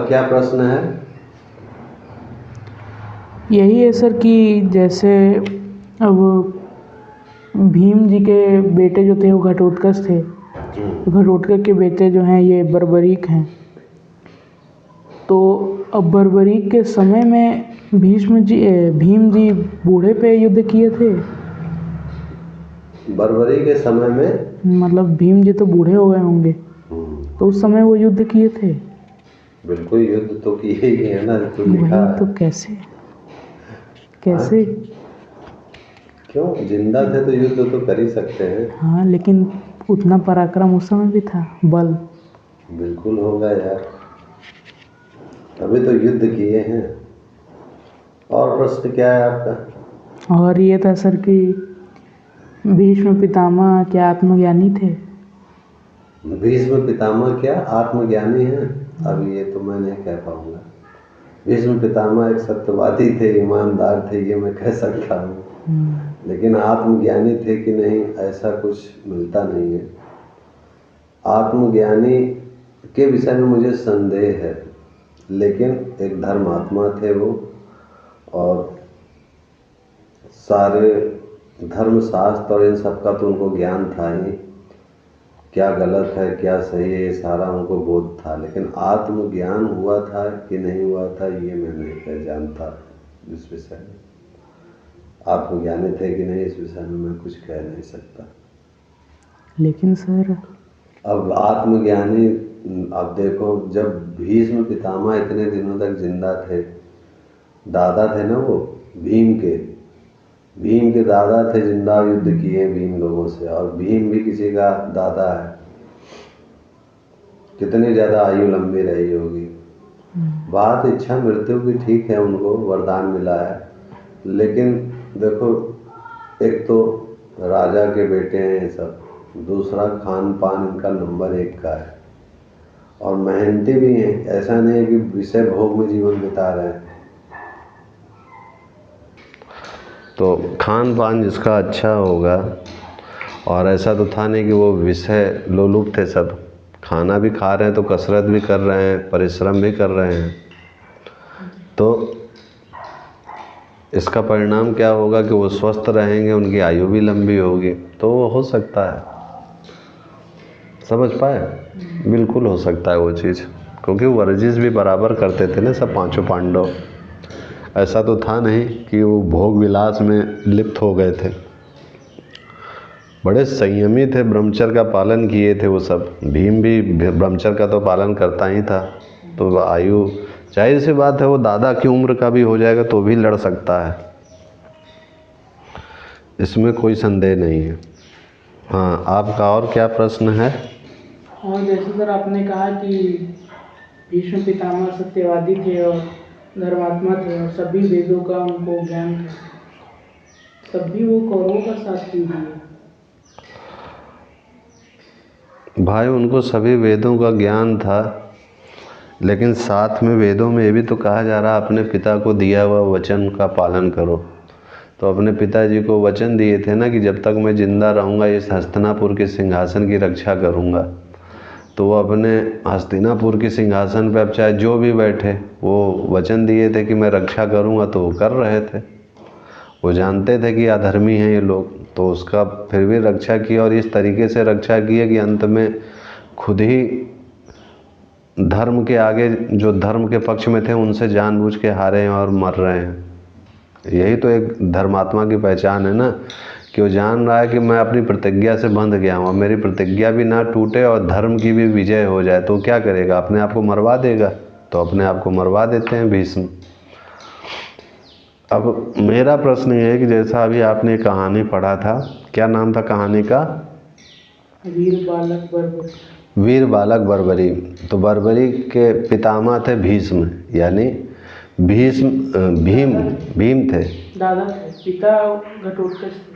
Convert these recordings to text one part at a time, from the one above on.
क्या प्रश्न है? यही है सर कि जैसे अब भीम जी के बेटे जो थे वो घटोत्कच थे। घटोत्कच के बेटे जो हैं ये बर्बरीक हैं। तो अब बर्बरीक के समय में भीम जी बूढ़े पे युद्ध किए थे। बर्बरी के समय में मतलब भीम जी तो बूढ़े हो गए होंगे, तो उस समय वो युद्ध किए थे। बिल्कुल युद्ध तो किए ही है ना, तो लिखा वही है। तो कैसे कैसे क्यों, जिंदा थे तो युद्ध तो कर ही सकते हैं। हाँ, लेकिन उतना पराक्रम उस समय भी था, बल। बिल्कुल होगा यार, अभी तो युद्ध किए हैं। और प्रश्न क्या है आपका? और ये था सर कि भीष्म पितामह क्या आत्मज्ञानी थे? भीष्म पितामह क्या आत्मज्ञानी हैं? अब ये तो मैं नहीं कह पाऊंगा। भीष्म पितामह एक सत्यवादी थे, ईमानदार थे, ये मैं कह सकता हूँ। लेकिन आत्मज्ञानी थे कि नहीं, ऐसा कुछ मिलता नहीं है। आत्मज्ञानी के विषय में मुझे संदेह है, लेकिन एक धर्मात्मा थे वो, और सारे धर्मशास्त्र और इन सब का तो उनको ज्ञान था ही, क्या गलत है क्या सही है ये सारा उनको बोध था। लेकिन आत्मज्ञान हुआ था कि नहीं हुआ था ये मैं नहीं कह जानता। इस विषय में आत्मज्ञानी थे कि नहीं, इस विषय में मैं कुछ कह नहीं सकता। लेकिन सर अब आत्मज्ञानी, अब देखो, जब भीष्म पितामह इतने दिनों तक जिंदा थे, दादा थे ना वो भीम के दादा थे, जिंदा युद्ध किए भीम लोगों से, और भीम भी किसी का दादा है। कितनी ज़्यादा आयु लंबी रही होगी। बात इच्छा मृत्यु की ठीक है, उनको वरदान मिला है, लेकिन देखो, एक तो राजा के बेटे हैं ये सब, दूसरा खान पान इनका नंबर 1 का है, और मेहनती भी हैं। ऐसा नहीं है कि विषय भोग में जीवन बिता रहे हैं। तो खान पान जिसका अच्छा होगा, और ऐसा तो था नहीं कि वो विषय लोलुप थे सब, खाना भी खा रहे हैं तो कसरत भी कर रहे हैं, परिश्रम भी कर रहे हैं। तो इसका परिणाम क्या होगा कि वो स्वस्थ रहेंगे, उनकी आयु भी लंबी होगी। तो वो हो सकता है, समझ पाए? बिल्कुल हो सकता है वो चीज़, क्योंकि वर्जिश भी बराबर करते थे ना सब पांचों पांडव। ऐसा तो था नहीं कि वो भोग विलास में लिप्त हो गए थे। बड़े संयमी थे, ब्रह्मचर्य का पालन किए थे वो सब। भीम भी ब्रह्मचर्य का तो पालन करता ही था। तो आयु, जाहिर सी बात है, वो दादा की उम्र का भी हो जाएगा तो भी लड़ सकता है, इसमें कोई संदेह नहीं है। हाँ, आपका और क्या प्रश्न है? और जैसे सर आपने कहा कि भीष्म पितामह सत्यवादी थे और धर्मात्मा थे और सभी वेदों का उनको ज्ञान था, तब भी वो कौरवों का साथ क्यों दिए? भाई, उनको सभी वेदों का ज्ञान था, लेकिन साथ में वेदों में ये भी तो कहा जा रहा, अपने पिता को दिया हुआ वचन का पालन करो। तो अपने पिताजी को वचन दिए थे ना कि जब तक मैं जिंदा रहूँगा इस हस्तिनापुर के सिंहासन की रक्षा करूँगा। तो वो अपने हस्तिनापुर के सिंहासन पर अब चाहे जो भी बैठे, वो वचन दिए थे कि मैं रक्षा करूँगा, तो वो कर रहे थे। वो जानते थे कि अधर्मी हैं ये लोग, तो उसका फिर भी रक्षा की, और इस तरीके से रक्षा की है कि अंत में खुद ही धर्म के आगे, जो धर्म के पक्ष में थे, उनसे जानबूझ के हारे हैं और मर रहे हैं। यही तो एक धर्मात्मा की पहचान है ना, कि वो जान रहा है कि मैं अपनी प्रतिज्ञा से बंध गया हूँ, मेरी प्रतिज्ञा भी ना टूटे और धर्म की भी विजय हो जाए। तो क्या करेगा? अपने आप को मरवा देगा। तो अपने आप को मरवा देते हैं भीष्म। अब मेरा प्रश्न ये है कि जैसा अभी आपने कहानी पढ़ा था, क्या नाम था कहानी का? वीर बालक बर्बरी। वीर बालक बर्बरी। तो बर्बरी के पितामह थे भीष्म, यानी भीम थे। दादा थे, पिता घटोत्कच थे।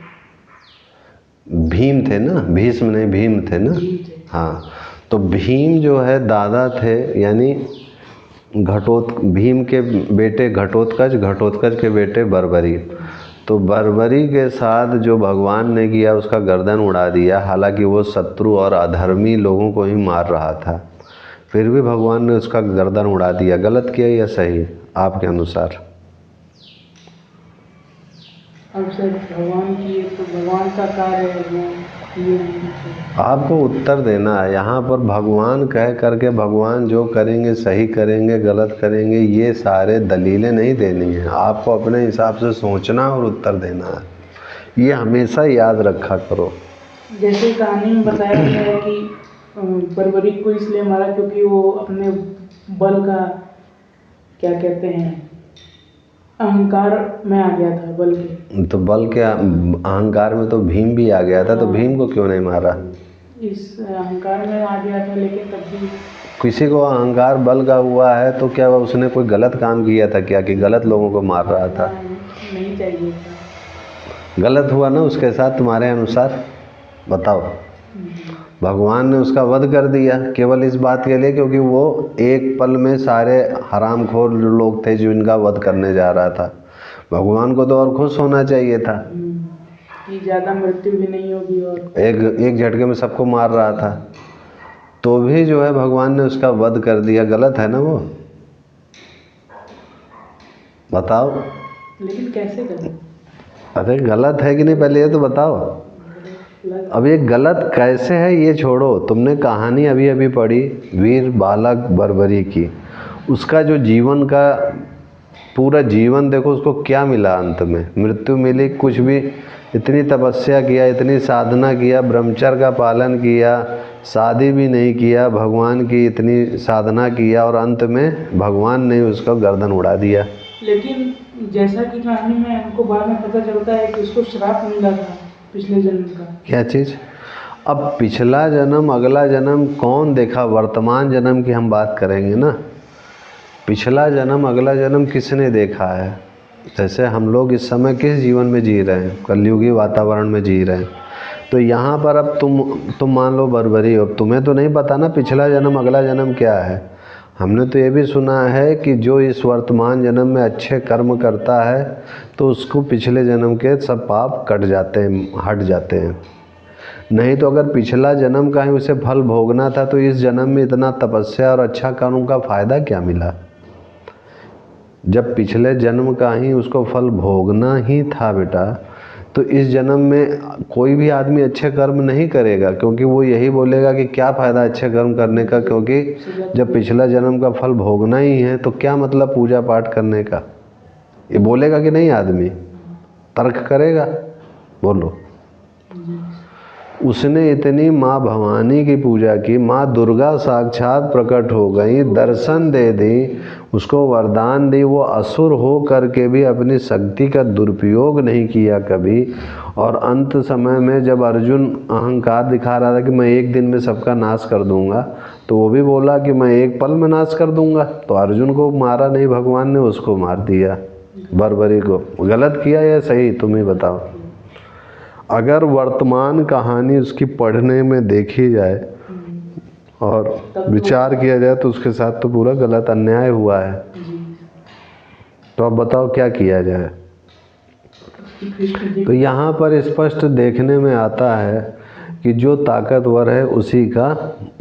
भीम थे ना, भीष्म नहीं, भीम थे ना। हाँ, तो भीम जो है दादा थे, यानी भीम के बेटे घटोत्कच, घटोत्कच के बेटे बर्बरी। तो बर्बरी के साथ जो भगवान ने किया, उसका गर्दन उड़ा दिया। हालांकि वो शत्रु और अधर्मी लोगों को ही मार रहा था, फिर भी भगवान ने उसका गर्दन उड़ा दिया। गलत किया या सही आपके अनुसार? अब सर भगवान की है तो भगवान का कार्य है वो, ये नहीं। आपको उत्तर देना है। यहाँ पर भगवान कह करके भगवान जो करेंगे सही करेंगे गलत करेंगे ये सारे दलीलें नहीं देनी है। आपको अपने हिसाब से सोचना और उत्तर देना है। ये हमेशा याद रखा करो। जैसे कहानी में बताया गया है कि बर्बरीक को इसलिए मारा क्योंकि वो अपने बल का क्या कहते हैं अहंकार में आ गया था। बल के तो बल के अहंकार में तो भीम भी आ गया था, तो भीम को क्यों नहीं मारा? इस अहंकार में आ गया था, लेकिन तब भी किसी को अहंकार बल का हुआ है तो क्या उसने कोई गलत काम किया था क्या, कि गलत लोगों को मार रहा था? नहीं चाहिए था। गलत हुआ ना उसके साथ तुम्हारे अनुसार? बताओ। भगवान ने उसका वध कर दिया केवल इस बात के लिए क्योंकि वो एक पल में सारे हरामखोर लोग थे जिनका वध करने जा रहा था। भगवान को तो और खुश होना चाहिए था कि ज़्यादा मृत्यु भी नहीं होगी, और एक झटके में सबको मार रहा था, तो भी जो है भगवान ने उसका वध कर दिया। गलत है ना वो? बताओ। लेकिन कैसे करें? अरे गलत है कि नहीं पहले ये तो बताओ। अब ये गलत कैसे है ये छोड़ो। तुमने कहानी अभी अभी पढ़ी वीर बालक बर्बरी की, उसका जो जीवन का पूरा जीवन देखो, उसको क्या मिला? अंत में मृत्यु मिली? कुछ भी। इतनी तपस्या किया, इतनी साधना किया, ब्रह्मचर्य का पालन किया, शादी भी नहीं किया, भगवान की इतनी साधना किया और अंत में भगवान ने उसका गर्दन उड़ा दिया। लेकिन जैसा कि कहानी में हमको बाद में पता चलता है कि उसको श्राप मिला था पिछले जन्म का। क्या चीज़? अब पिछला जन्म अगला जन्म कौन देखा? वर्तमान जन्म की हम बात करेंगे ना। पिछला जन्म अगला जन्म किसने देखा है? जैसे हम लोग इस समय किस जीवन में जी रहे हैं? कलयुगी वातावरण में जी रहे हैं। तो यहाँ पर अब तुम मान लो बर्बरी हो, तुम्हें तो नहीं पता ना पिछला जन्म अगला जन्म क्या है। हमने तो ये भी सुना है कि जो इस वर्तमान जन्म में अच्छे कर्म करता है तो उसको पिछले जन्म के सब पाप कट जाते हैं, हट जाते हैं। नहीं तो अगर पिछला जन्म का ही उसे फल भोगना था तो इस जन्म में इतना तपस्या और अच्छा कर्म का फ़ायदा क्या मिला? जब पिछले जन्म का ही उसको फल भोगना ही था बेटा, तो इस जन्म में कोई भी आदमी अच्छे कर्म नहीं करेगा, क्योंकि वो यही बोलेगा कि क्या फ़ायदा अच्छे कर्म करने का, क्योंकि जब पिछला जन्म का फल भोगना ही है तो क्या मतलब पूजा पाठ करने का? ये बोलेगा कि नहीं? आदमी तर्क करेगा। बोलो। उसने इतनी माँ भवानी की पूजा की, माँ दुर्गा साक्षात प्रकट हो गई, दर्शन दे दी, उसको वरदान दी। वो असुर हो करके भी अपनी शक्ति का दुरुपयोग नहीं किया कभी। और अंत समय में जब अर्जुन अहंकार दिखा रहा था कि मैं एक दिन में सबका नाश कर दूंगा, तो वो भी बोला कि मैं एक पल में नाश कर दूंगा। तो अर्जुन को मारा नहीं, भगवान ने उसको मार दिया, बर्बरी को। गलत किया या सही? तुम ही बताओ। अगर वर्तमान कहानी उसकी पढ़ने में देखी जाए और विचार किया जाए तो उसके साथ तो पूरा गलत अन्याय हुआ है। तो अब बताओ क्या किया जाए? तो यहाँ पर स्पष्ट देखने में आता है कि जो ताकतवर है उसी का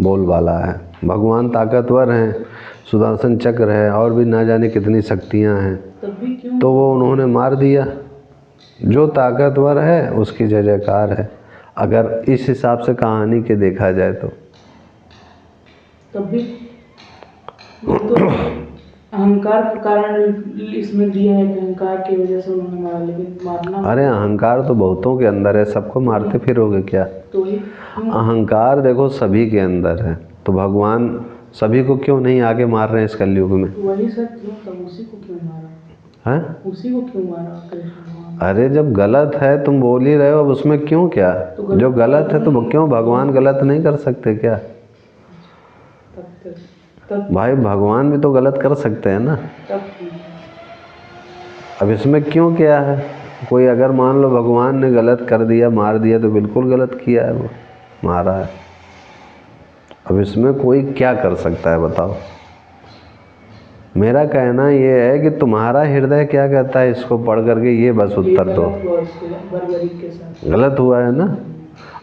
बोलबाला है। भगवान ताकतवर हैं, सुदर्शन चक्र है और भी ना जाने कितनी शक्तियाँ हैं, तो वो उन्होंने मार दिया। जो ताकतवर है उसकी जय जयकार है, अगर इस हिसाब से कहानी के देखा जाए तो। तब भी तो अहंकार के कारण इसमें दिया है कि अहंकार की वजह से उन्होंने मारा, लेकिन मारना। अरे अहंकार तो बहुतों के अंदर है, सबको मारते फिरोगे क्या? तो ही अहंकार देखो सभी के अंदर है, तो भगवान सभी को क्यों नहीं आगे मार रहे हैं इस कलयुग में? वही सर क्यों, तब उसी को क्यों मारा है? उसी को क्यों मारा कृष्ण? अरे जब गलत है तुम बोल ही रहे हो, अब उसमें क्यों क्या? जो गलत है तो क्यों भगवान गलत नहीं कर सकते क्या? भाई भगवान भी तो गलत कर सकते हैं ना। अब इसमें क्यों क्या है? कोई अगर मान लो भगवान ने गलत कर दिया, मार दिया, तो बिल्कुल गलत किया है, वो मारा है। अब इसमें कोई क्या कर सकता है बताओ? मेरा कहना ये है कि तुम्हारा हृदय क्या कहता है इसको पढ़ करके, ये बस उत्तर दो। बर्बरी के साथ गलत हुआ है ना?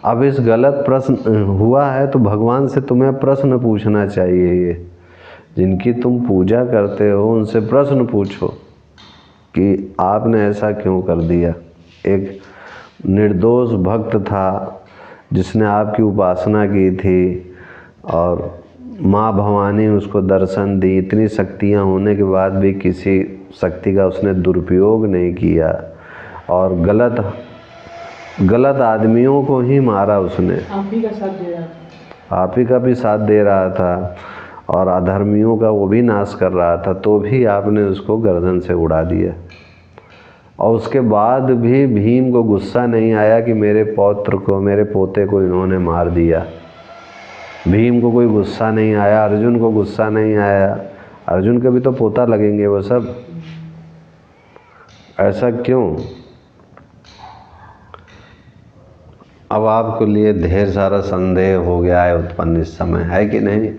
अब इस गलत प्रश्न हुआ है तो भगवान से तुम्हें प्रश्न पूछना चाहिए। ये जिनकी तुम पूजा करते हो उनसे प्रश्न पूछो कि आपने ऐसा क्यों कर दिया। एक निर्दोष भक्त था जिसने आपकी उपासना की थी और माँ भवानी उसको दर्शन दी। इतनी शक्तियाँ होने के बाद भी किसी शक्ति का उसने दुरुपयोग नहीं किया और गलत आदमियों को ही मारा उसने। आप ही का साथ दे रहा था। आप ही का भी साथ दे रहा था और अधर्मियों का वो भी नाश कर रहा था, तो भी आपने उसको गर्दन से उड़ा दिया। और उसके बाद भी भीम को गुस्सा नहीं आया कि मेरे पौत्र को, मेरे पोते को इन्होंने मार दिया। भीम को कोई गुस्सा नहीं आया, अर्जुन को गुस्सा नहीं आया। अर्जुन के भी तो पोता लगेंगे वो सब। ऐसा क्यों? अब आपको लिए ढेर सारा संदेह हो गया है उत्पन्न इस समय, है कि नहीं?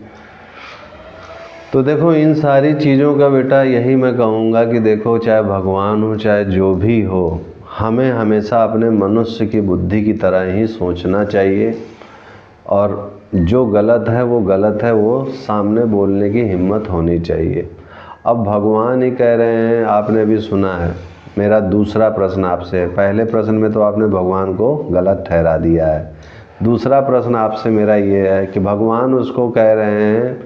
तो देखो इन सारी चीज़ों का बेटा यही मैं कहूँगा कि देखो चाहे भगवान हो चाहे जो भी हो, हमें हमेशा अपने मनुष्य की बुद्धि की तरह ही सोचना चाहिए और जो गलत है वो गलत है, वो सामने बोलने की हिम्मत होनी चाहिए। अब भगवान ही कह रहे हैं, आपने भी सुना है। मेरा दूसरा प्रश्न आपसे है, पहले प्रश्न में तो आपने भगवान को गलत ठहरा दिया है। दूसरा प्रश्न आपसे मेरा ये है कि भगवान उसको कह रहे हैं,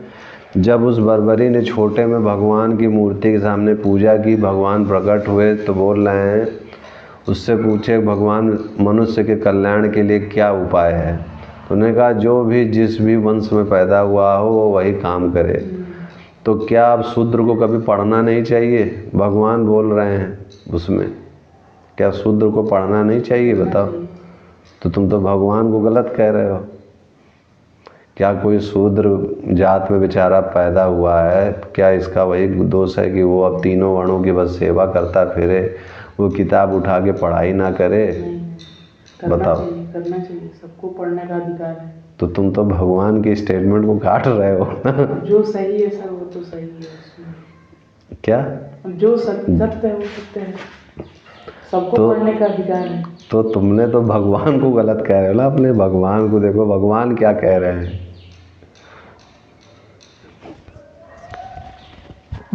जब उस बर्बरी ने छोटे में भगवान की मूर्ति के सामने पूजा की, भगवान प्रकट हुए तो बोल रहे हैं, उससे पूछे भगवान मनुष्य के कल्याण के लिए क्या उपाय है। तो उन्होंने कहा जो भी जिस भी वंश में पैदा हुआ हो वो वही काम करे। तो क्या आप शूद्र को कभी पढ़ना नहीं चाहिए? भगवान बोल रहे हैं उसमें, क्या शूद्र को पढ़ना नहीं चाहिए? बताओ। तो तुम तो भगवान को गलत कह रहे हो। क्या कोई शूद्र जात में बेचारा पैदा हुआ है, क्या इसका वही दोष है कि वो अब तीनों वर्णों की बस सेवा करता फिरे, वो किताब उठा के पढ़ाई ना करे? बताओ। करना चाहिए, सबको पढ़ने का अधिकार है। तो तुम तो भगवान के स्टेटमेंट को काट रहे हो ना। जो सही है सर वो तो सही है उसमें। क्या? जो सत्य है वो सत्य है, सबको पढ़ने का अधिकार है। तो तुमने तो भगवान को गलत कह रहे हो ना। अपने भगवान को देखो, भगवान क्या कह रहे हैं,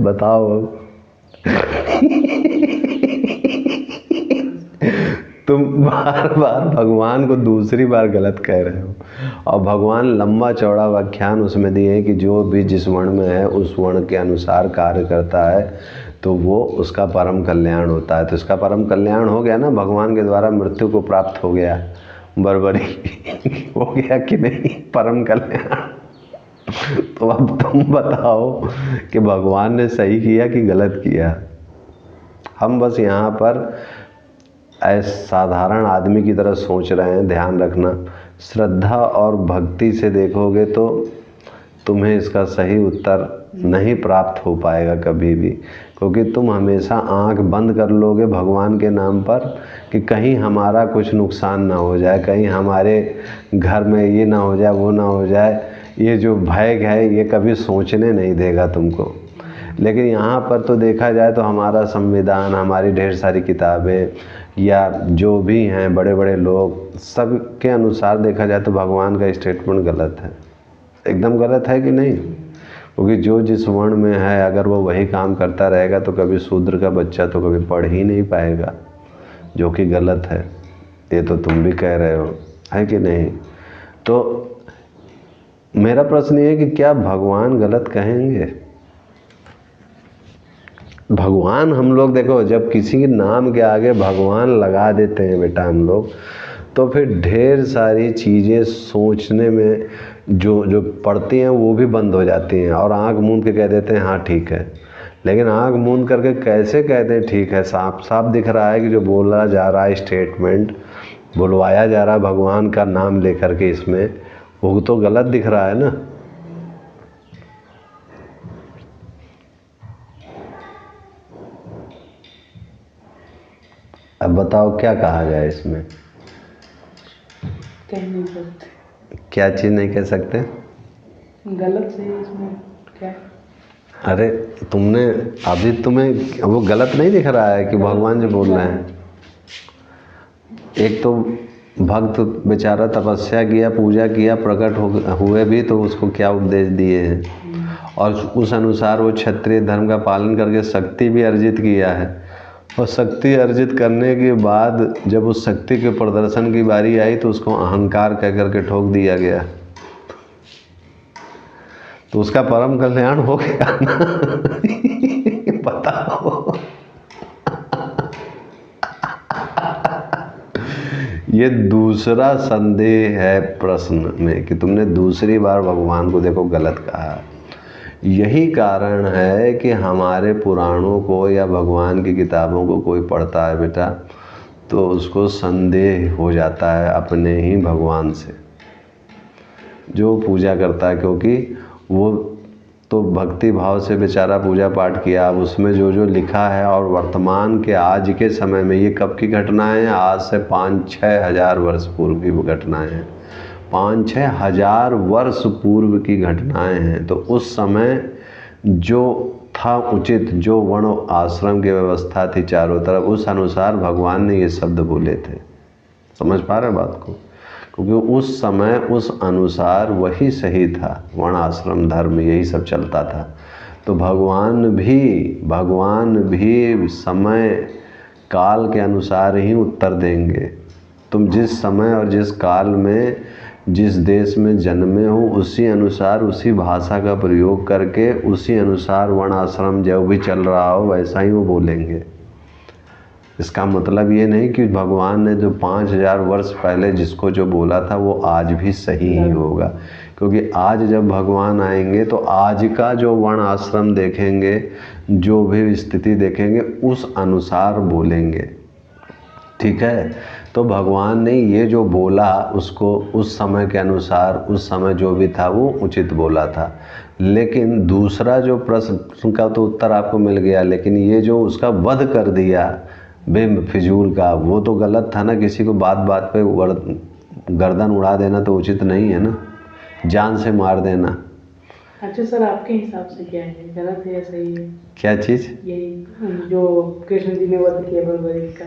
बताओ। तुम बार बार भगवान को दूसरी बार गलत कह रहे हो। और भगवान लंबा चौड़ा व्याख्यान उसमें दिए हैं कि जो भी जिस वर्ण में है उस वर्ण के अनुसार कार्य करता है तो वो उसका परम कल्याण होता है। तो इसका परम कल्याण हो गया ना, भगवान के द्वारा मृत्यु को प्राप्त हो गया, बर्बरी हो गया कि नहीं, परम कल्याण। तो अब तुम बताओ कि भगवान ने सही किया कि गलत किया। हम बस यहाँ पर ऐसे साधारण आदमी की तरह सोच रहे हैं। ध्यान रखना, श्रद्धा और भक्ति से देखोगे तो तुम्हें इसका सही उत्तर नहीं प्राप्त हो पाएगा कभी भी, क्योंकि तुम हमेशा आंख बंद कर लोगे भगवान के नाम पर कि कहीं हमारा कुछ नुकसान ना हो जाए, कहीं हमारे घर में ये ना हो जाए, वो ना हो जाए। ये जो भय है ये कभी सोचने नहीं देगा तुमको। लेकिन यहाँ पर तो देखा जाए तो हमारा संविधान, हमारी ढेर सारी किताबें या जो भी हैं बड़े बड़े लोग, सब के अनुसार देखा जाए तो भगवान का स्टेटमेंट गलत है, एकदम गलत है कि नहीं? क्योंकि जो जिस वर्ण में है अगर वो वही काम करता रहेगा तो कभी शूद्र का बच्चा तो कभी पढ़ ही नहीं पाएगा, जो कि गलत है। ये तो तुम भी कह रहे हो, है कि नहीं? तो मेरा प्रश्न ये है कि क्या भगवान गलत कहेंगे? भगवान हम लोग देखो, जब किसी के नाम के आगे भगवान लगा देते हैं बेटा हम लोग, तो फिर ढेर सारी चीज़ें सोचने में जो पड़ती हैं वो भी बंद हो जाती हैं और आंख मूंद के कह देते हैं हाँ ठीक है। लेकिन आंख मूंद करके कैसे कहते हैं ठीक है? साफ साफ दिख रहा है कि जो बोला जा रहा है स्टेटमेंट, बुलवाया जा रहा है भगवान का नाम लेकर के, इसमें वो तो गलत दिख रहा है ना। अब बताओ क्या कहा जाए इसमें? कह नहीं सकते। क्या चीज़ नहीं कह सकते? गलत सही इसमें क्या? अरे तुमने अभी, तुम्हें वो गलत नहीं दिख रहा है कि भगवान जो बोल रहे हैं? एक तो भक्त बेचारा तपस्या किया, पूजा किया, प्रकट हुए भी तो उसको क्या उपदेश दिए हैं, और उस अनुसार वो क्षत्रिय धर्म का पालन करके शक्ति भी अर्जित किया है। और शक्ति अर्जित करने के बाद जब उस शक्ति के प्रदर्शन की बारी आई तो उसको अहंकार कह करके ठोक दिया गया, तो उसका परम कल्याण हो गया ना। बताओ, ये दूसरा संदेह है प्रश्न में कि तुमने दूसरी बार भगवान को देखो गलत कहा। यही कारण है कि हमारे पुराणों को या भगवान की किताबों को कोई पढ़ता है बेटा तो उसको संदेह हो जाता है अपने ही भगवान से जो पूजा करता है, क्योंकि वो तो भक्ति भाव से बेचारा पूजा पाठ किया। अब उसमें जो जो लिखा है और वर्तमान के आज के समय में, ये कब की घटनाएं हैं, आज से 5-6 हज़ार वर्ष पूर्व की घटनाएं हैं, 5-6 हज़ार वर्ष पूर्व की घटनाएं हैं। तो उस समय जो था उचित, जो वर्ण आश्रम की व्यवस्था थी चारों तरफ, उस अनुसार भगवान ने ये शब्द बोले थे। समझ पा रहे बात को? क्योंकि उस समय उस अनुसार वही सही था, वर्ण आश्रम धर्म यही सब चलता था। तो भगवान भी समय काल के अनुसार ही उत्तर देंगे। तुम जिस समय और जिस काल में जिस देश में जन्मे हो उसी अनुसार उसी भाषा का प्रयोग करके उसी अनुसार वर्ण आश्रम जो भी चल रहा हो वैसा ही वो बोलेंगे। इसका मतलब ये नहीं कि भगवान ने जो 5000 वर्ष पहले जिसको जो बोला था वो आज भी सही ही होगा, क्योंकि आज जब भगवान आएंगे तो आज का जो वर्ण आश्रम देखेंगे, जो भी स्थिति देखेंगे उस अनुसार बोलेंगे। ठीक है, तो भगवान ने ये जो बोला उसको उस समय के अनुसार उस समय जो भी था वो उचित बोला था। लेकिन दूसरा जो प्रश्न का तो उत्तर आपको मिल गया, लेकिन ये जो उसका वध कर दिया बेफिजूल का, वो तो गलत था ना। किसी को बात बात पे गर्दन उड़ा देना तो उचित नहीं है ना, जान से मार देना। अच्छा सर, आपके हिसाब से क्या है, गलत है या सही है? क्या चीज़? यही जो कृष्ण जी ने वध किया बर्बरीक का।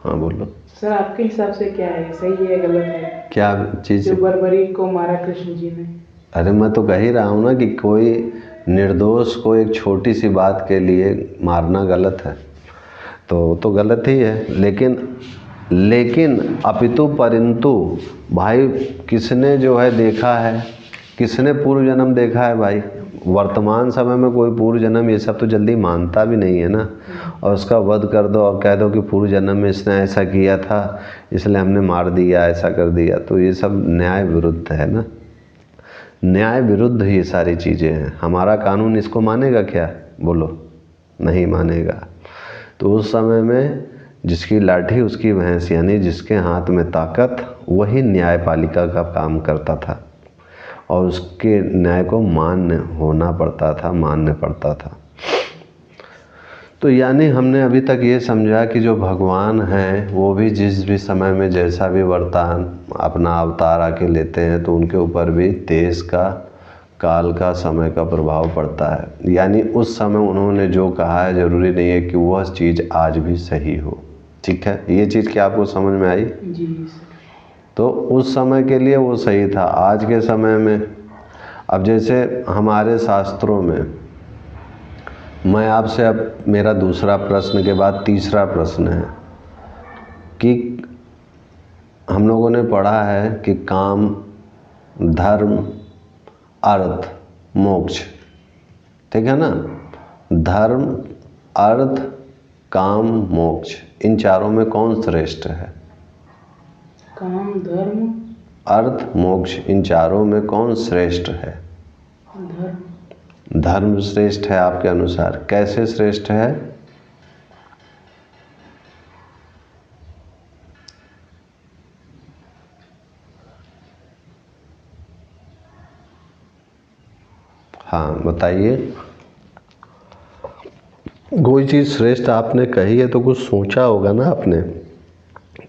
हाँ बोलो सर, आपके हिसाब से क्या है, सही है गलत है? क्या चीज़? जो बर्बरीक को मारा कृष्ण जी ने। अरे मैं तो कह ही रहा हूँ ना कि कोई निर्दोष को एक छोटी सी बात के लिए मारना गलत है, तो गलत ही है। लेकिन अपितु परंतु भाई किसने जो है देखा है, किसने पूर्व जन्म देखा है भाई? वर्तमान समय में कोई पूर्व जन्म ये सब तो जल्दी मानता भी नहीं है ना। और उसका वध कर दो और कह दो कि पूर्व जन्म में इसने ऐसा किया था इसलिए हमने मार दिया, ऐसा कर दिया, तो ये सब न्याय विरुद्ध है ना। न्याय विरुद्ध ये सारी चीज़ें हैं। हमारा कानून इसको मानेगा क्या? बोलो, नहीं मानेगा। तो उस समय में जिसकी लाठी उसकी भैंस, यानी जिसके हाथ में ताकत वही न्यायपालिका का काम करता था और उसके न्याय को मान्य होना पड़ता था, मानना पड़ता था। तो यानी हमने अभी तक ये समझा कि जो भगवान हैं वो भी जिस भी समय में जैसा भी वर्तान अपना अवतार आके लेते हैं तो उनके ऊपर भी देश का, काल का, समय का प्रभाव पड़ता है। यानी उस समय उन्होंने जो कहा है ज़रूरी नहीं है कि वह चीज़ आज भी सही हो। ठीक है, ये चीज़ क्या आपको समझ में आई? जी सर। तो उस समय के लिए वो सही था। आज के समय में अब जैसे हमारे शास्त्रों में, मैं आपसे अब मेरा दूसरा प्रश्न के बाद तीसरा प्रश्न है कि हम लोगों ने पढ़ा है कि काम, धर्म, अर्थ, मोक्ष, ठीक है ना? धर्म, अर्थ, काम, मोक्ष, इन चारों में कौन श्रेष्ठ है? काम, धर्म, अर्थ, मोक्ष, इन चारों में कौन श्रेष्ठ है? धर्म। धर्म श्रेष्ठ है आपके अनुसार। कैसे श्रेष्ठ है? हाँ बताइए। कोई चीज़ श्रेष्ठ आपने कही है तो कुछ सोचा होगा ना आपने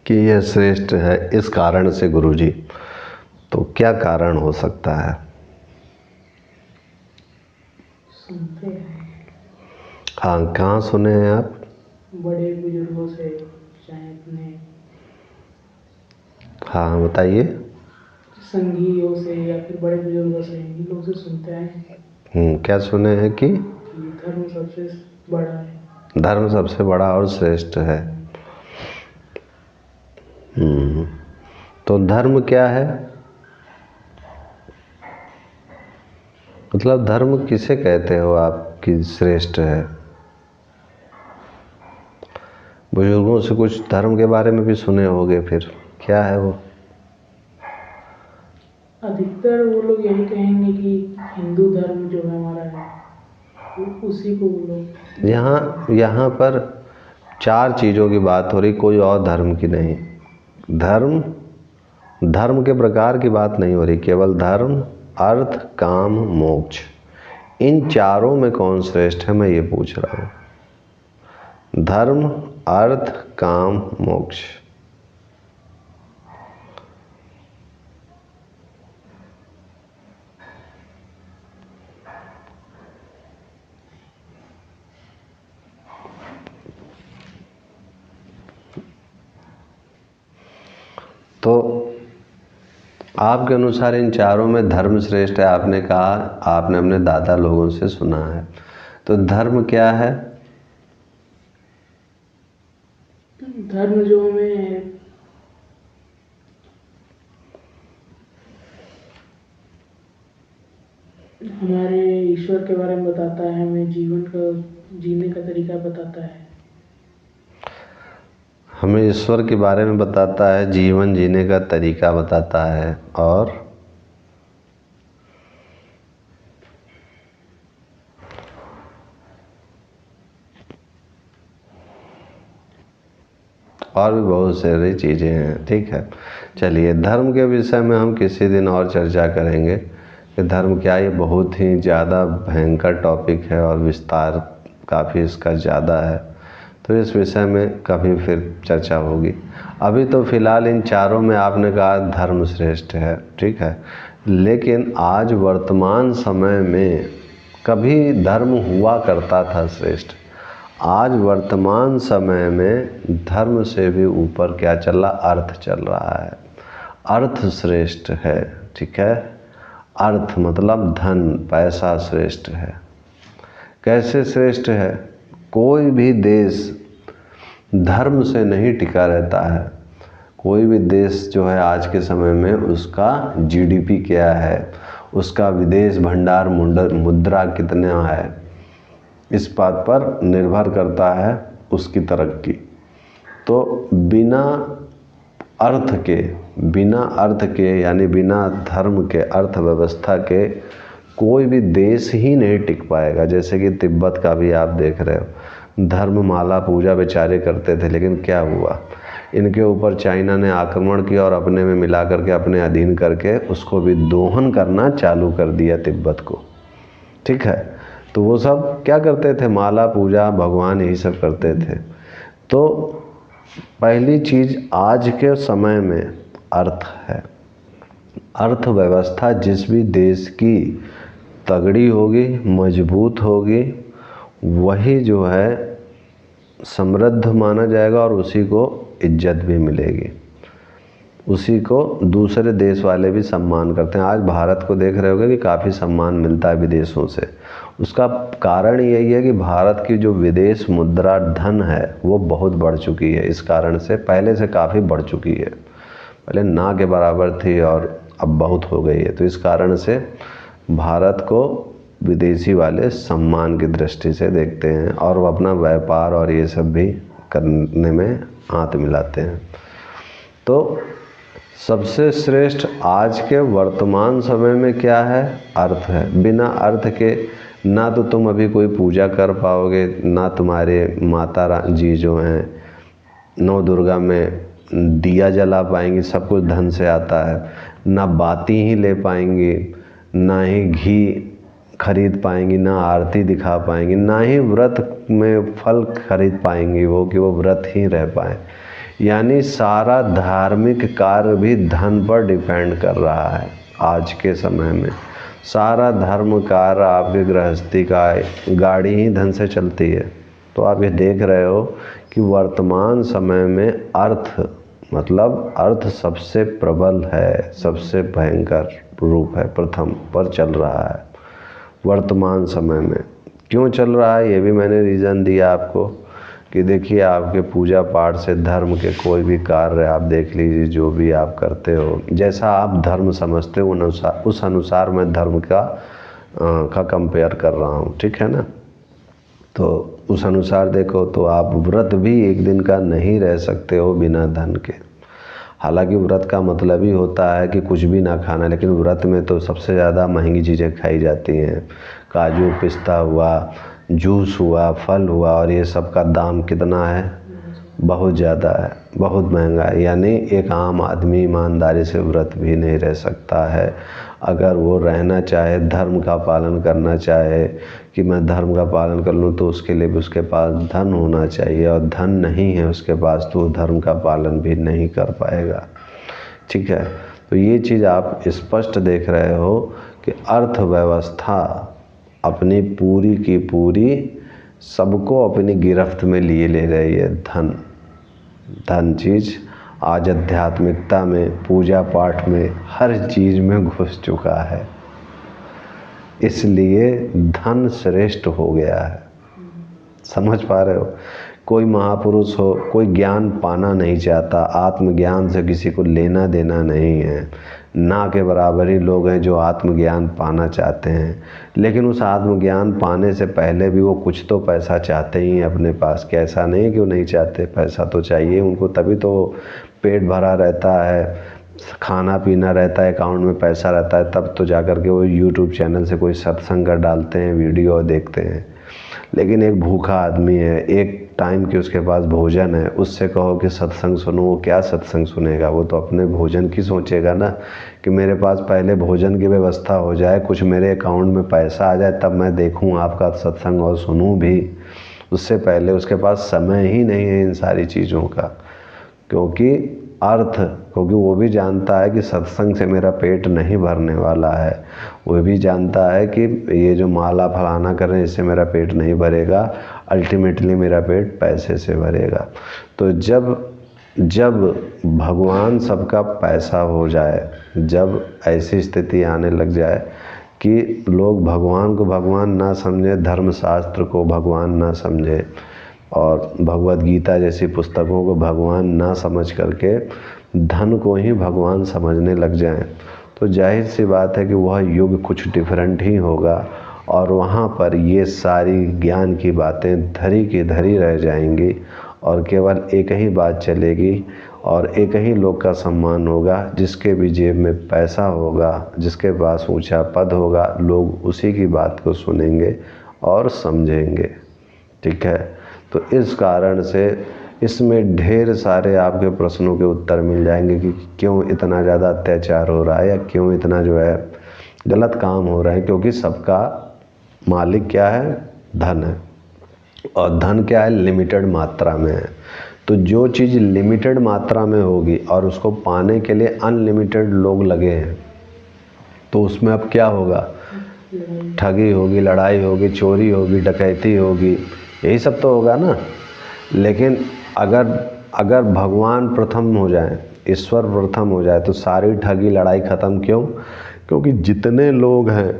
कि यह श्रेष्ठ है इस कारण से गुरुजी, तो क्या कारण हो सकता है? सुनते हैं। हाँ, कहाँ सुने हैं आप? बड़े बुजुर्गों से, चाहे अपने हाँ बताइए। संघियों से या फिर बड़े बुजुर्गों से, इन लोगों से सुनते हैं क्या सुने हैं कि धर्म सबसे बड़ा है। धर्म सबसे बड़ा और श्रेष्ठ है। तो धर्म क्या है, मतलब धर्म किसे कहते हो आप कि श्रेष्ठ है? बुजुर्गों से कुछ धर्म के बारे में भी सुने होंगे, फिर क्या है वो? अधिकतर वो लोग यही कहेंगे कि हिंदू धर्म जो है हमारा है, उसी को वो लोग। यहाँ पर 4 चीज़ों की बात हो रही, कोई और धर्म की नहीं। धर्म के प्रकार की बात नहीं हो रही, केवल धर्म, अर्थ, काम, मोक्ष, इन चारों में कौन श्रेष्ठ है, मैं ये पूछ रहा हूँ। धर्म, अर्थ, काम, मोक्ष। तो आपके अनुसार इन चारों में धर्म श्रेष्ठ है। आपने कहा आपने अपने दादा लोगों से सुना है, तो धर्म क्या है? धर्म जो हमें हमारे ईश्वर के बारे में बताता है, हमें जीवन का जीने का तरीका बताता है। हमें ईश्वर के बारे में बताता है, जीवन जीने का तरीका बताता है, और भी बहुत सारी चीज़ें हैं। ठीक है, चलिए धर्म के विषय में हम किसी दिन और चर्चा करेंगे कि धर्म क्या, ये बहुत ही ज़्यादा भयंकर टॉपिक है और विस्तार काफ़ी इसका ज़्यादा है, तो इस विषय में कभी फिर चर्चा होगी। अभी तो फिलहाल इन चारों में आपने कहा धर्म श्रेष्ठ है, ठीक है, लेकिन आज वर्तमान समय में कभी धर्म हुआ करता था श्रेष्ठ, आज वर्तमान समय में धर्म से भी ऊपर क्या चल रहा, अर्थ चल रहा है। अर्थ श्रेष्ठ है, ठीक है, अर्थ मतलब धन, पैसा श्रेष्ठ है। कैसे श्रेष्ठ है? कोई भी देश धर्म से नहीं टिका रहता है। कोई भी देश जो है आज के समय में उसका जीडीपी क्या है, उसका विदेश भंडार मुद्रा कितना है, इस बात पर निर्भर करता है उसकी तरक्की। तो बिना अर्थ के यानी बिना धर्म के, अर्थव्यवस्था के कोई भी देश ही नहीं टिक पाएगा। जैसे कि तिब्बत का भी आप देख रहे हो, धर्ममाला पूजा बेचारे करते थे, लेकिन क्या हुआ, इनके ऊपर चाइना ने आक्रमण किया और अपने में मिला करके, अपने अधीन करके उसको भी दोहन करना चालू कर दिया तिब्बत को। ठीक है, तो वो सब क्या करते थे, माला पूजा, भगवान यही सब करते थे। तो पहली चीज़ आज के समय में अर्थ है। अर्थव्यवस्था जिस भी देश की तगड़ी होगी, मजबूत होगी, वही जो है समृद्ध माना जाएगा और उसी को इज्जत भी मिलेगी, उसी को दूसरे देश वाले भी सम्मान करते हैं। आज भारत को देख रहे होंगे कि काफ़ी सम्मान मिलता है विदेशों से। उसका कारण यही है कि भारत की जो विदेश मुद्रा धन है वो बहुत बढ़ चुकी है। इस कारण से पहले से काफ़ी बढ़ चुकी है, पहले ना के बराबर थी और अब बहुत हो गई है। तो इस कारण से भारत को विदेशी वाले सम्मान की दृष्टि से देखते हैं और वो अपना व्यापार और ये सब भी करने में हाथ मिलाते हैं। तो सबसे श्रेष्ठ आज के वर्तमान समय में क्या है, अर्थ है। बिना अर्थ के ना तो तुम अभी कोई पूजा कर पाओगे, ना तुम्हारे माता जी जो हैं नौ दुर्गा में दिया जला पाएंगी, सब कुछ धन से आता है, ना बाती ही ले पाएंगी, ना ही घी खरीद पाएंगी, ना आरती दिखा पाएंगी, ना ही व्रत में फल खरीद पाएंगी वो कि वो व्रत ही रह पाए। यानी सारा धार्मिक कार्य भी धन पर डिपेंड कर रहा है। आज के समय में सारा धर्म कार्य, आपके गृहस्थी का गाड़ी ही धन से चलती है। तो आप ये देख रहे हो कि वर्तमान समय में अर्थ मतलब अर्थ सबसे प्रबल है, सबसे भयंकर रूप है, प्रथम पर चल रहा है वर्तमान समय में। क्यों चल रहा है ये भी मैंने रीज़न दिया आपको कि देखिए आपके पूजा पाठ से धर्म के कोई भी कार्य आप देख लीजिए, जो भी आप करते हो, जैसा आप धर्म समझते हो उस अनुसार मैं धर्म का कंपेयर कर रहा हूँ, ठीक है ना। तो उस अनुसार देखो तो आप व्रत भी एक दिन का नहीं रह सकते हो बिना धन के। हालांकि व्रत का मतलब ही होता है कि कुछ भी ना खाना, लेकिन व्रत में तो सबसे ज़्यादा महंगी चीज़ें खाई जाती हैं, काजू पिस्ता हुआ, जूस हुआ, फल हुआ, और ये सब का दाम कितना है, बहुत ज़्यादा है, बहुत महंगा है। यानी एक आम आदमी ईमानदारी से व्रत भी नहीं रह सकता है। अगर वो रहना चाहे, धर्म का पालन करना चाहे कि मैं धर्म का पालन कर लूँ, तो उसके लिए भी उसके पास धन होना चाहिए, और धन नहीं है उसके पास तो वो धर्म का पालन भी नहीं कर पाएगा, ठीक है। तो ये चीज़ आप स्पष्ट देख रहे हो कि अर्थव्यवस्था अपनी पूरी की पूरी सबको अपनी गिरफ्त में लिए ले रही है। धन चीज़ आज आध्यात्मिकता में, पूजा पाठ में, हर चीज़ में घुस चुका है, इसलिए धन श्रेष्ठ हो गया है। समझ पा रहे हो। कोई महापुरुष हो, कोई ज्ञान पाना नहीं चाहता, आत्मज्ञान से किसी को लेना देना नहीं है। ना के बराबर ही लोग हैं जो आत्मज्ञान पाना चाहते हैं, लेकिन उस आत्मज्ञान पाने से पहले भी वो कुछ तो पैसा चाहते ही हैं अपने पास। कि ऐसा नहीं कि वो नहीं चाहते, पैसा तो चाहिए उनको, तभी तो पेट भरा रहता है, खाना पीना रहता है, अकाउंट में पैसा रहता है, तब तो जा कर के वो यूट्यूब चैनल से कोई सत्संग डालते हैं, वीडियो देखते हैं। लेकिन एक भूखा आदमी है, एक टाइम की उसके पास भोजन है, उससे कहो कि सत्संग सुनो, वो क्या सत्संग सुनेगा, वो तो अपने भोजन की सोचेगा ना कि मेरे पास पहले भोजन की व्यवस्था हो जाए, कुछ मेरे अकाउंट में पैसा आ जाए, तब मैं देखूं आपका सत्संग और सुनूं भी। उससे पहले उसके पास समय ही नहीं है इन सारी चीज़ों का, क्योंकि वो भी जानता है कि सत्संग से मेरा पेट नहीं भरने वाला है। वो भी जानता है कि ये जो माला फलाना कर रहे हैं इससे मेरा पेट नहीं भरेगा, अल्टीमेटली मेरा पेट पैसे से भरेगा। तो जब भगवान सबका पैसा हो जाए, जब ऐसी स्थिति आने लग जाए कि लोग भगवान को भगवान ना समझे, धर्मशास्त्र को भगवान ना समझे, और भगवद गीता जैसी पुस्तकों को भगवान ना समझ करके धन को ही भगवान समझने लग जाएं, तो जाहिर सी बात है कि वह युग कुछ डिफरेंट ही होगा, और वहाँ पर ये सारी ज्ञान की बातें धरी की धरी रह जाएंगी, और केवल एक ही बात चलेगी, और एक ही लोग का सम्मान होगा, जिसके भी जेब में पैसा होगा, जिसके पास ऊंचा पद होगा, लोग उसी की बात को सुनेंगे और समझेंगे, ठीक है। तो इस कारण से इसमें ढेर सारे आपके प्रश्नों के उत्तर मिल जाएंगे कि क्यों इतना ज़्यादा अत्याचार हो रहा है, या क्यों इतना जो है गलत काम हो रहा है। क्योंकि सबका मालिक क्या है, धन है, और धन क्या है, लिमिटेड मात्रा में है। तो जो चीज़ लिमिटेड मात्रा में होगी और उसको पाने के लिए अनलिमिटेड लोग लगे हैं, तो उसमें अब क्या होगा, ठगी होगी, लड़ाई होगी, चोरी होगी, डकैती होगी, यही सब तो होगा ना। लेकिन अगर भगवान प्रथम हो जाए, ईश्वर प्रथम हो जाए, तो सारी ठगी लड़ाई ख़त्म। क्यों? क्योंकि जितने लोग हैं,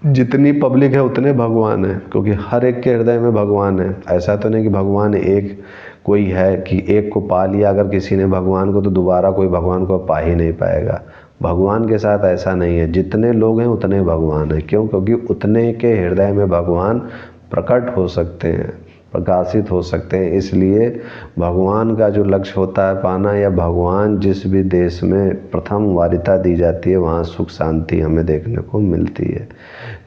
जितनी पब्लिक है उतने भगवान है, क्योंकि हर एक के हृदय में भगवान है। ऐसा तो नहीं कि भगवान एक कोई है कि एक को पा लिया अगर किसी ने भगवान को, तो दोबारा कोई भगवान को पा ही नहीं पाएगा। भगवान के साथ ऐसा नहीं है, जितने लोग हैं उतने भगवान है। क्यों? क्योंकि उतने के हृदय में भगवान प्रकट हो सकते हैं, प्रकाशित हो सकते हैं। इसलिए भगवान का जो लक्ष्य होता है पाना, या भगवान जिस भी देश में प्रथम वारिता दी जाती है, वहाँ सुख शांति हमें देखने को मिलती है।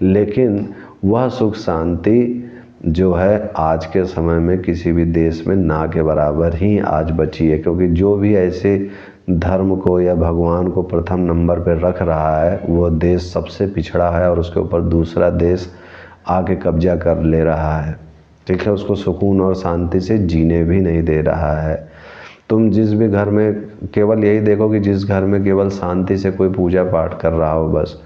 लेकिन वह सुख शांति जो है आज के समय में किसी भी देश में ना के बराबर ही आज बची है। क्योंकि जो भी ऐसे धर्म को या भगवान को प्रथम नंबर पर रख रहा है, वो देश सबसे पिछड़ा है, और उसके ऊपर दूसरा देश आके कब्जा कर ले रहा है, ठीक है। उसको सुकून और शांति से जीने भी नहीं दे रहा है। तुम जिस भी घर में, केवल यही देखो कि जिस घर में केवल शांति से कोई पूजा पाठ कर रहा हो बस,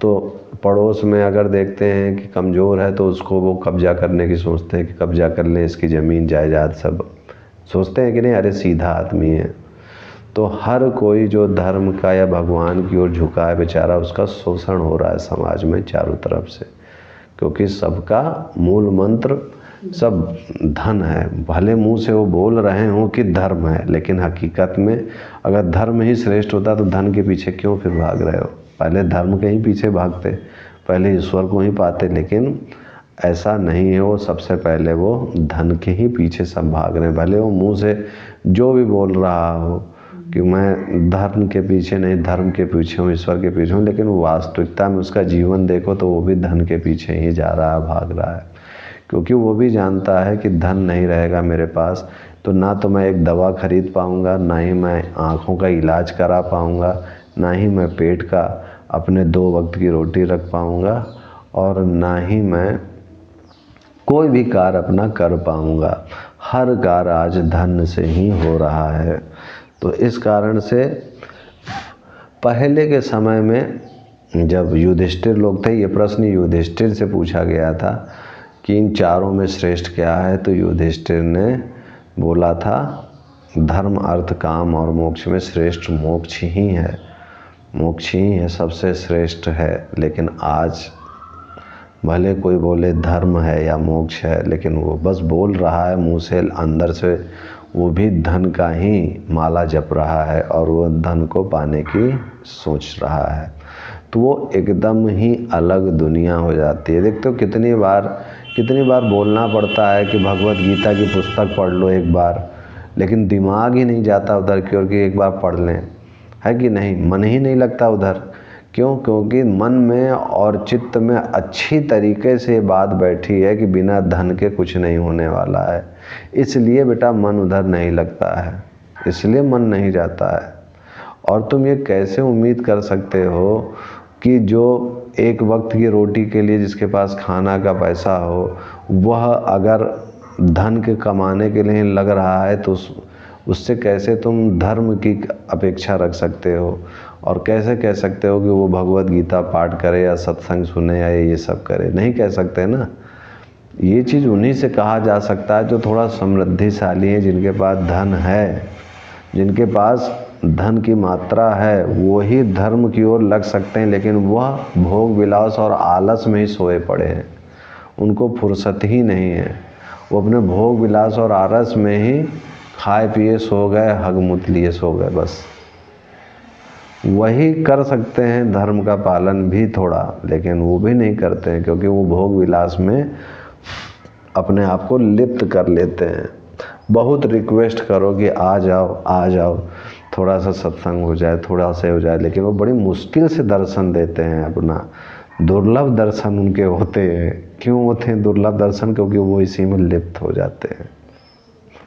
तो पड़ोस में अगर देखते हैं कि कमज़ोर है तो उसको वो कब्जा करने की सोचते हैं कि कब्जा कर लें इसकी ज़मीन जायदाद सब, सोचते हैं कि नहीं अरे सीधा आदमी है। तो हर कोई जो धर्म का या भगवान की ओर झुका है बेचारा, उसका शोषण हो रहा है समाज में चारों तरफ से, क्योंकि सबका मूल मंत्र सब धन है। भले मुंह से वो बोल रहे हों कि धर्म है, लेकिन हकीकत में अगर धर्म ही श्रेष्ठ होता तो धन के पीछे क्यों फिर भाग रहे हो? पहले धर्म के ही पीछे भागते, पहले ईश्वर को ही पाते, लेकिन ऐसा नहीं है। वो सबसे पहले वो धन के ही पीछे सब भाग रहे हैं। भले वो मुंह से जो भी बोल रहा हो कि मैं धर्म के पीछे नहीं, धर्म के पीछे हूँ, ईश्वर के पीछे हूँ, लेकिन वास्तविकता में उसका जीवन देखो तो वो भी धन के पीछे ही जा रहा है, भाग रहा है। क्योंकि वो भी जानता है कि धन नहीं रहेगा मेरे पास तो ना तो मैं एक दवा खरीद पाऊँगा, ना ही मैं आँखों का इलाज करा पाऊँगा, ना ही मैं पेट का अपने 2 वक्त की रोटी रख पाऊँगा, और ना ही मैं कोई भी कार्य अपना कर पाऊँगा। हर कार्य आज धन से ही हो रहा है। तो इस कारण से पहले के समय में जब युधिष्ठिर लोग थे, ये प्रश्न युधिष्ठिर से पूछा गया था कि इन चारों में श्रेष्ठ क्या है, तो युधिष्ठिर ने बोला था धर्म अर्थ काम और मोक्ष में श्रेष्ठ मोक्ष ही है, मोक्ष ही है, सबसे श्रेष्ठ है। लेकिन आज भले कोई बोले धर्म है या मोक्ष है, लेकिन वो बस बोल रहा है मुंह से, अंदर से वो भी धन का ही माला जप रहा है और वो धन को पाने की सोच रहा है। तो वो एकदम ही अलग दुनिया हो जाती है। देखते हो कितनी बार बोलना पड़ता है कि भगवत गीता की पुस्तक पढ़ लो एक बार, लेकिन दिमाग ही नहीं जाता उधर की ओर कि एक बार पढ़ लें, है कि नहीं? मन ही नहीं लगता उधर। क्यों? क्योंकि मन में और चित्त में अच्छी तरीके से बात बैठी है कि बिना धन के कुछ नहीं होने वाला है। इसलिए बेटा मन उधर नहीं लगता है, इसलिए मन नहीं जाता है। और तुम ये कैसे उम्मीद कर सकते हो कि जो एक वक्त की रोटी के लिए जिसके पास खाना का पैसा हो, वह अगर धन के कमाने के लिए लग रहा है तो उससे कैसे तुम धर्म की अपेक्षा रख सकते हो? और कैसे कह सकते हो कि वो भगवत गीता पाठ करे या सत्संग सुने या ये सब करे? नहीं कह सकते ना। ये चीज़ उन्हीं से कहा जा सकता है जो थोड़ा समृद्धिशाली है, जिनके पास धन है, जिनके पास धन की मात्रा है, वो ही धर्म की ओर लग सकते हैं। लेकिन वह भोग विलास और आलस में ही सोए पड़े हैं, उनको फुर्सत ही नहीं है। वो अपने भोग विलास और आलस में ही खाए पिए सो गए, हगमुत लिए सो गए। बस वही कर सकते हैं धर्म का पालन भी थोड़ा, लेकिन वो भी नहीं करते हैं, क्योंकि वो भोग विलास में अपने आप को लिप्त कर लेते हैं। बहुत रिक्वेस्ट करो कि आ जाओ, थोड़ा सा सत्संग हो जाए, थोड़ा सा हो जाए, लेकिन वो बड़ी मुश्किल से दर्शन देते हैं अपना। दुर्लभ दर्शन उनके होते हैं। क्यों होते हैं दुर्लभ दर्शन? क्योंकि वो इसी में लिप्त हो जाते हैं।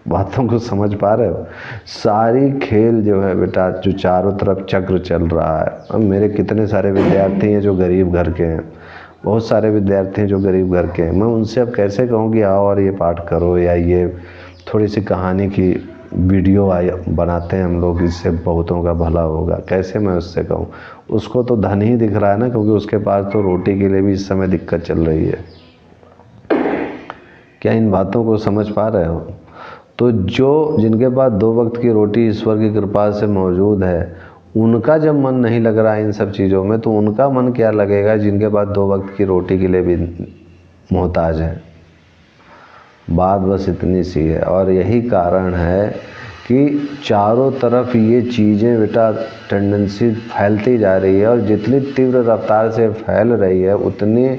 बातों को समझ पा रहे हो? सारी खेल जो है बेटा, जो चारों तरफ चक्र चल रहा है। अब मेरे कितने सारे विद्यार्थी हैं जो गरीब घर के हैं, बहुत सारे विद्यार्थी हैं जो गरीब घर के हैं। मैं उनसे अब कैसे कहूँ कि आओ और ये पाठ करो, या ये थोड़ी सी कहानी की वीडियो बनाते हैं हम लोग, इससे बहुतों का भला होगा। कैसे मैं उससे कहूँ? उसको तो धन ही दिख रहा है ना, क्योंकि उसके पास तो रोटी के लिए भी इस समय दिक्कत चल रही है। क्या इन बातों को समझ पा रहे हो? तो जिनके पास 2 वक्त की रोटी ईश्वर की कृपा से मौजूद है, उनका जब मन नहीं लग रहा है इन सब चीज़ों में, तो उनका मन क्या लगेगा जिनके पास 2 वक्त की रोटी के लिए भी मोहताज है। बात बस इतनी सी है। और यही कारण है कि चारों तरफ ये चीज़ें बेटा टेंडेंसी फैलती जा रही है, और जितनी तीव्र रफ्तार से फैल रही है उतनी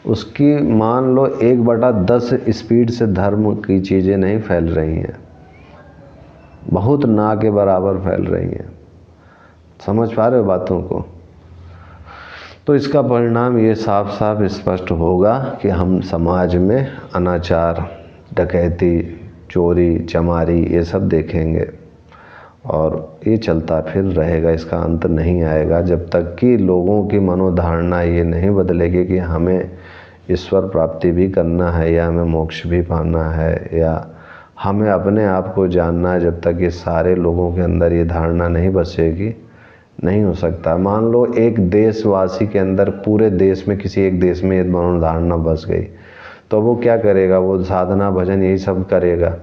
उसकी मान लो 1/10 स्पीड से धर्म की चीज़ें नहीं फैल रही हैं, बहुत ना के बराबर फैल रही हैं। समझ पा रहे हो बातों को? तो इसका परिणाम ये साफ साफ स्पष्ट होगा कि हम समाज में अनाचार, डकैती, चोरी, चमारी ये सब देखेंगे, और ये चलता फिर रहेगा, इसका अंत नहीं आएगा जब तक कि लोगों की मनोधारणा ये नहीं बदलेगी कि हमें ईश्वर प्राप्ति भी करना है, या हमें मोक्ष भी पाना है, या हमें अपने आप को जानना है। जब तक ये सारे लोगों के अंदर ये धारणा नहीं बसेगी, नहीं हो सकता। मान लो एक देशवासी के अंदर, पूरे देश में किसी एक देश में ये मनोधारणा बस गई, तो वो क्या करेगा? वो साधना भजन यही सब करेगा,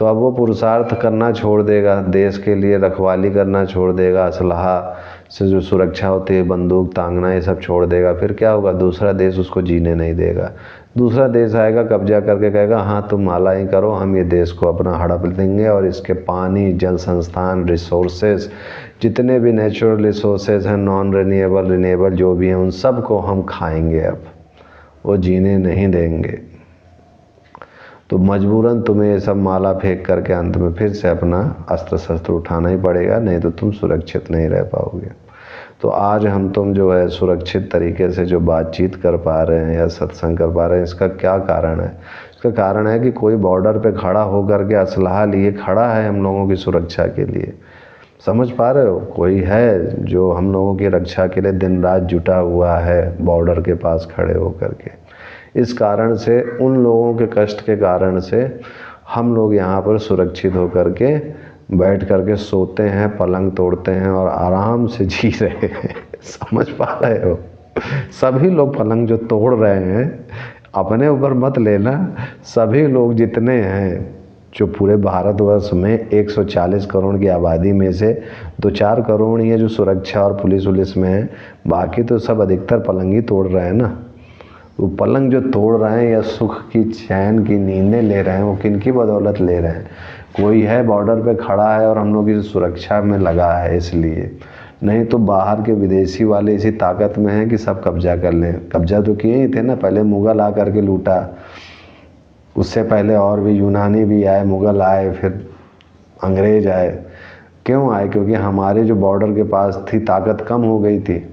तो अब वो पुरुषार्थ करना छोड़ देगा, देश के लिए रखवाली करना छोड़ देगा, असलहा से जो सुरक्षा होती है, बंदूक तांगना, ये सब छोड़ देगा। फिर क्या होगा, दूसरा देश उसको जीने नहीं देगा। दूसरा देश आएगा, कब्जा करके कहेगा हाँ तुम माला ही करो, हम ये देश को अपना हड़प लेंगे और इसके पानी, जल संस्थान, रिसोर्सेज, जितने भी नेचुरल रिसोर्सेज हैं, नॉन रिन्यूएबल, रिन्यूएबल जो भी हैं, उन सब को हम खाएंगे। अब वो जीने नहीं देंगे। तो मजबूरन तुम्हें ये सब माला फेंक करके अंत में फिर से अपना अस्त्र शस्त्र उठाना ही पड़ेगा, नहीं तो तुम सुरक्षित नहीं रह पाओगे। तो आज हम तुम जो है सुरक्षित तरीके से जो बातचीत कर पा रहे हैं या सत्संग कर पा रहे हैं, इसका क्या कारण है? इसका कारण है कि कोई बॉर्डर पे खड़ा होकर के असलहा लिए खड़ा है हम लोगों की सुरक्षा के लिए। समझ पा रहे हो? कोई है जो हम लोगों की रक्षा के लिए दिन रात जुटा हुआ है बॉर्डर के पास खड़े होकर के। इस कारण से, उन लोगों के कष्ट के कारण से हम लोग यहाँ पर सुरक्षित होकर के बैठ करके सोते हैं, पलंग तोड़ते हैं और आराम से जी रहे हैं। समझ पा रहे हो? सभी लोग पलंग जो तोड़ रहे हैं, अपने ऊपर मत लेना, सभी लोग जितने हैं जो पूरे भारतवर्ष में 140 करोड़ की आबादी में से 2-4 करोड़ ही है जो सुरक्षा और पुलिस वुलिस में है, बाकी तो सब अधिकतर पलंग ही तोड़ रहे हैं ना। वो पलंग जो तोड़ रहे हैं या सुख की, चैन की नींदें ले रहे हैं, वो किन की बदौलत ले रहे हैं? कोई है बॉर्डर पे खड़ा है और हम लोग की सुरक्षा में लगा है इसलिए, नहीं तो बाहर के विदेशी वाले इसी ताकत में हैं कि सब कब्जा कर लें। कब्जा तो किए ही थे ना, पहले मुग़ल आ करके लूटा, उससे पहले और भी यूनानी भी आए, मुग़ल आए, फिर अंग्रेज आए। क्यों आए? क्योंकि हमारे जो बॉर्डर के पास थी ताकत कम हो गई थी,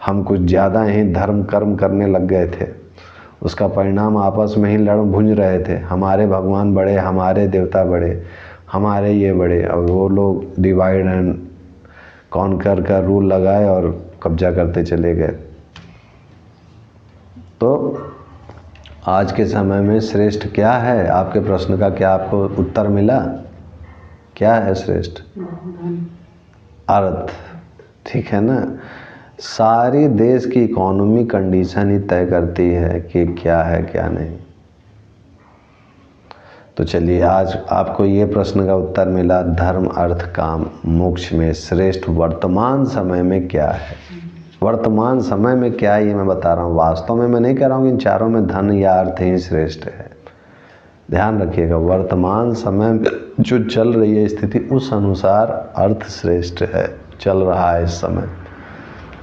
हम कुछ ज़्यादा ही धर्म कर्म करने लग गए थे। उसका परिणाम आपस में ही लड़ भुंज रहे थे, हमारे भगवान बड़े, हमारे देवता बड़े, हमारे ये बड़े, और वो लोग डिवाइड एंड कॉन्कर का रूल लगाए और कब्जा करते चले गए। तो आज के समय में श्रेष्ठ क्या है? आपके प्रश्न का क्या आपको उत्तर मिला? क्या है श्रेष्ठ? अर्थ। ठीक है ना? सारी देश की इकोनॉमी कंडीशन ही तय करती है कि क्या है क्या नहीं। तो चलिए, आज आपको ये प्रश्न का उत्तर मिला, धर्म अर्थ काम मोक्ष में श्रेष्ठ वर्तमान समय में क्या है। वर्तमान समय में क्या है ये मैं बता रहा हूँ। वास्तव में मैं नहीं कह रहा हूँ कि इन चारों में धन या अर्थ ही श्रेष्ठ है। ध्यान रखिएगा, वर्तमान समय में जो चल रही है स्थिति, उस अनुसार अर्थ श्रेष्ठ है, चल रहा है इस समय।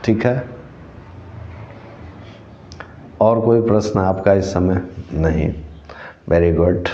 ठीक है? और कोई प्रश्न आपका इस समय? नहीं। Very good.